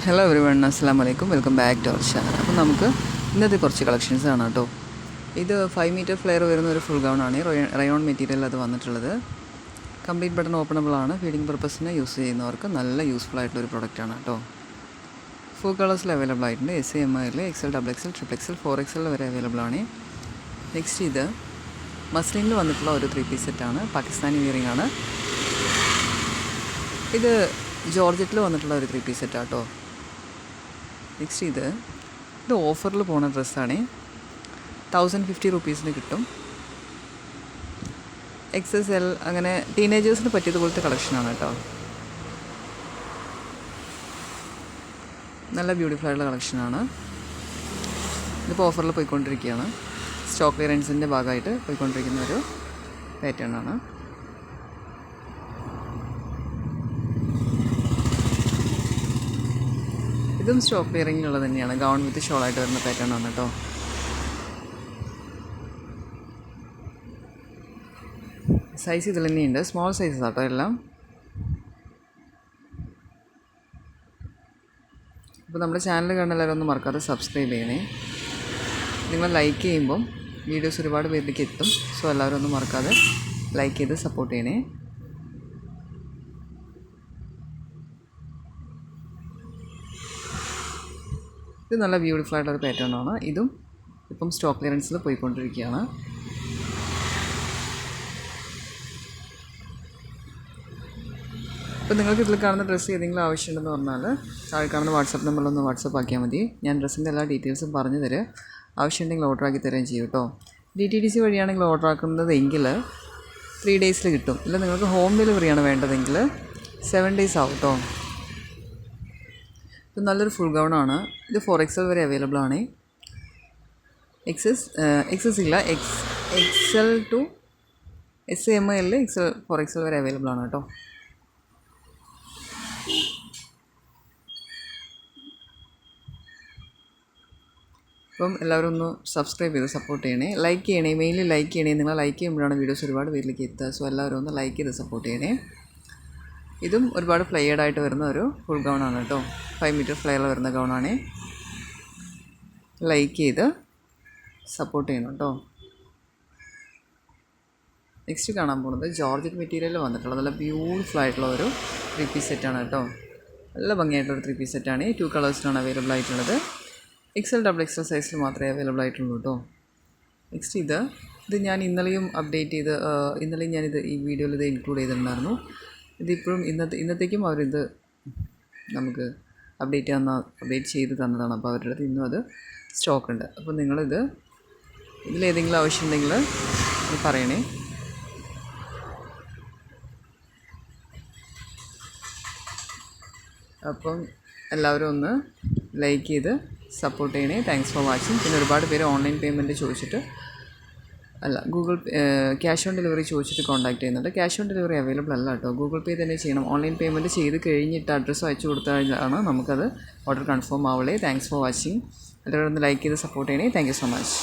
Hello everyone, അസ്സലാമു അലൈക്കും. Welcome back to our channel. അപ്പോൾ നമുക്ക് ഇന്നത്തെ കുറച്ച് കളക്ഷൻസ് ആണ് കേട്ടോ. ഇത് 5 മീറ്റർ ഫ്ലെയർ വരുന്ന ഒരു ഫുൾ ഗൗൺ ആണ്. റയോൺ മെറ്റീരിയൽ അത് വന്നിട്ടുള്ളത്. കംപ്ലീറ്റ് ബട്ടൺ ഓപ്പണബിൾ ആണ്. ഫീഡിങ് പർപ്പസിന് യൂസ് ചെയ്യുന്നവർക്ക് നല്ല യൂസ്ഫുൾ ആയിട്ടുള്ളൊരു പ്രൊഡക്റ്റാണ് കേട്ടോ. 4 കളേഴ്സിൽ അവൈലബിൾ ആയിട്ടുണ്ട്. എസ് എം ഐയിൽ XL, XXL, XXL, 4XL വരെ അവൈലബിൾ ആണ്. നെക്സ്റ്റ് ഇത് മസ്ലിനിൽ വന്നിട്ടുള്ള ഒരു 3 പീസ് സെറ്റാണ്. പാകിസ്ഥാനി വിയറിംഗ് ആണ്. ഇത് ജോർജറ്റിൽ വന്നിട്ടുള്ള ഒരു 3 പീസ് സെറ്റാണ് കേട്ടോ. നെക്സ്റ്റ് ഇത് ഓഫറിൽ പോകുന്ന ഡ്രസ്സാണ്. 1050 റുപ്പീസിന് കിട്ടും. XSL അങ്ങനെ ടീനേജേഴ്സിന് പറ്റിയതുപോലത്തെ കളക്ഷനാണ് കേട്ടോ. നല്ല ബ്യൂട്ടിഫുൾ ആയിട്ടുള്ള കളക്ഷനാണ്. ഇതിപ്പോൾ ഓഫറിൽ പോയിക്കൊണ്ടിരിക്കുകയാണ്. സ്റ്റോക്ക് ക്ലിയറൻസിൻ്റെ ഭാഗമായിട്ട് പോയിക്കൊണ്ടിരിക്കുന്ന ഒരു പാറ്റേൺ ആണ്. ഇതും സ്റ്റോക്ക് ക്ലിയറിങ്ങിലുള്ളത് തന്നെയാണ്. ഗൗൺ വിത്ത് ഷോളായിട്ട് വരുന്ന പാറ്റേൺ ആണ് കേട്ടോ. സൈസ് ഇതിൽ തന്നെയുണ്ട്. സ്മോൾ സൈസസ് ആട്ടോ എല്ലാം. അപ്പോൾ നമ്മുടെ ചാനൽ കാണുന്ന എല്ലാവരും ഒന്ന് മറക്കാതെ സബ്സ്ക്രൈബ് ചെയ്യണേ. നിങ്ങൾ ലൈക്ക് ചെയ്യുമ്പം വീഡിയോസ് ഒരുപാട് പേരിലേക്ക് എത്തും. സോ എല്ലാവരും ഒന്ന് മറക്കാതെ ലൈക്ക് ചെയ്ത് സപ്പോർട്ട് ചെയ്യണേ. ഇത് നല്ല ബ്യൂട്ടിഫുൾ ആയിട്ടൊരു പാറ്റേൺ ആണ്. ഇതും ഇപ്പം സ്റ്റോക്ക് ക്ലിയറൻസിൽ പോയിക്കൊണ്ടിരിക്കുകയാണ്. അപ്പോൾ നിങ്ങൾക്ക് ഇതിൽ കാണുന്ന ഡ്രസ്സ് ഏതെങ്കിലും ആവശ്യമുണ്ടെന്ന് പറഞ്ഞാൽ താഴെ കാണുന്ന വാട്സപ്പ് നമ്പറിലൊന്ന് വാട്സപ്പ് ആക്കിയാൽ മതി. ഞാൻ ഡ്രസ്സിൻ്റെ എല്ലാ ഡീറ്റെയിൽസും പറഞ്ഞു തരാം. ആവശ്യമുണ്ടെങ്കിൽ ഓർഡർ ആക്കി തരുകയും ചെയ്യും കേട്ടോ. DTDC വഴിയാണെങ്കിൽ ഓർഡർ ആക്കുന്നതെങ്കിൽ 3 ഡേയ്സിൽ കിട്ടും. ഇല്ല നിങ്ങൾക്ക് ഹോം ഡെലിവറിയാണ് വേണ്ടതെങ്കിൽ 7 ഡേയ്സ് ആവും കേട്ടോ. ഇത് നല്ലൊരു ഫുൾ ഗൗൺ ആണ്. ഇത് 4XL വരെ അവൈലബിൾ ആണ്. XS ഇല്ല, XL to SML, XL 4XL വരെ അവൈലബിൾ ആണ് കേട്ടോ. അപ്പം എല്ലാവരും ഒന്ന് സബ്സ്ക്രൈബ് ചെയ്ത് സപ്പോർട്ട് ചെയ്യണേ. ലൈക്ക് ചെയ്യണേ. മെയിൻലി ലൈക്ക് ചെയ്യണേ. നിങ്ങൾ ലൈക്ക് ചെയ്യുമ്പോഴാണ് വീഡിയോസ് ഒരുപാട് പേരിലേക്ക് എത്തുക. സോ എല്ലാവരും ഒന്ന് ലൈക്ക് ചെയ്ത് സപ്പോർട്ട് ചെയ്യണേ. ഇതും ഒരുപാട് ഫ്ലെയർഡായിട്ട് വരുന്ന ഒരു ഫുൾ ഗൗൺ ആണ് കേട്ടോ. 5 മീറ്റർ ഫ്ലെയറിൽ വരുന്ന ഗൗണാണ്. ലൈക്ക് ചെയ്ത് സപ്പോർട്ട് ചെയ്യണം കേട്ടോ. നെക്സ്റ്റ് കാണാൻ പോകുന്നത് ജോർജറ്റ് മെറ്റീരിയലിൽ വന്നിട്ടുള്ള നല്ല ബ്യൂട്ടിഫുൾ ആയിട്ടുള്ള ഒരു 3 പീസ് സെറ്റാണ് കേട്ടോ. നല്ല ഭംഗിയായിട്ടുള്ളൊരു 3 പീസ് സെറ്റാണ്. 2 കളേഴ്സിനാണ് അവൈലബിൾ ആയിട്ടുള്ളത്. XL, XXL സൈസിൽ മാത്രമേ അവൈലബിൾ ആയിട്ടുള്ളൂ കേട്ടോ. നെക്സ്റ്റ് ഇത് ഞാൻ ഇന്നലെയും അപ്ഡേറ്റ് ചെയ്ത് ഇന്നലെയും ഞാനിത് ഈ വീഡിയോയിൽ ഇത് ഇൻക്ലൂഡ് ചെയ്തിട്ടുണ്ടായിരുന്നു. ഇതിപ്പോഴും ഇന്നത്തേക്കും അവരിത് നമുക്ക് അപ്ഡേറ്റ് ചെയ്ത് തന്നതാണ്. അപ്പോൾ അവരുടെ അടുത്ത് ഇന്നും അത് സ്റ്റോക്ക് ഉണ്ട്. അപ്പോൾ ഇതിലേതെങ്കിലും ആവശ്യമുണ്ടെങ്കിൽ പറയണേ. അപ്പം എല്ലാവരും ഒന്ന് ലൈക്ക് ചെയ്ത് സപ്പോർട്ട് ചെയ്യണേ. Thanks for watching. പിന്നെ ഒരുപാട് പേര് ഓൺലൈൻ പേയ്മെൻറ്റ് ചോദിച്ചിട്ട് ക്യാഷ് ഓൺ ഡെലിവറി ചോദിച്ചിട്ട് കോൺടാക്ട് ചെയ്യുന്നുണ്ട്. ക്യാഷ് ഓൺ ഡെലിവറി അവൈലബിൾ അല്ല കേട്ടോ. ഗൂഗിൾ പേ തന്നെ ചെയ്യണം. ഓൺലൈൻ പേയ്മെൻറ്റ് ചെയ്ത് കഴിഞ്ഞിട്ട് അഡ്രസ്സ് അയച്ചു കൊടുത്താലാണ് നമുക്കത് ഓർഡർ കൺഫേം ആവുള്ളേ. Thanks for watching. എല്ലാവരും ഒന്ന് ലൈക്ക് ചെയ്ത് സപ്പോർട്ട് ചെയ്യണേ. Thank you so much.